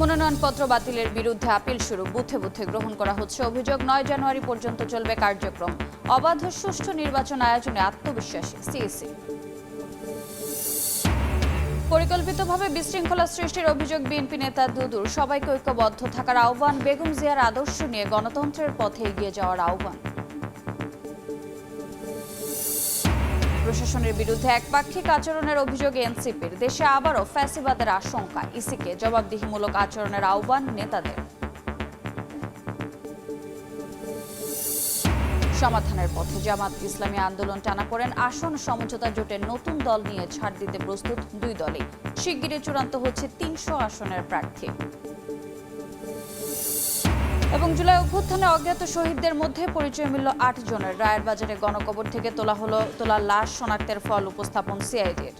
মনোনয়নপত্র বাতিলের বিরুদ্ধে আপিল শুরু, বুথে বুথে গ্রহণ করা হচ্ছে অভিযোগ। 9 জানুয়ারি পর্যন্ত চলবে কার্যক্রম। অবাধ সুষ্ঠু নির্বাচন আয়োজনে আত্মবিশ্বাসী সিইসি। পরিকল্পিতভাবে বিশৃঙ্খলা সৃষ্টির অভিযোগ বিএনপি নেতা দুদুর। সবাইকে ঐক্যবদ্ধ থাকার আহ্বান। বেগম জিয়ার আদর্শ নিয়ে গণতন্ত্রের পথে এগিয়ে যাওয়ার আহ্বান। প্রশাসনের বিরুদ্ধে একপাক্ষিক আচরণের অভিযোগ এনসিপির। দেশে আবারও ফ্যাসিবাদের আশঙ্কা। ইসিকে জবাবদিহিমূলক আচরণের আহ্বান নেতাদের। সমাধানের পথে জামাত ইসলামী আন্দোলন টানাপোড়েন। আসন সমঝোতা জোটের নতুন দল নিয়ে ছাড় দিতে প্রস্তুত দুই দলই। শিগগিরই চূড়ান্ত হচ্ছে 300 আসনের প্রার্থী। এবং জুলাই অভ্যুত্থানে অজ্ঞাত শহীদদের মধ্যে পরিচয় মিলল 8 জনের। রায়ের বাজারে গণকবর থেকে তোলা লাশ শনাক্তের ফল উপস্থাপন সিআইডির।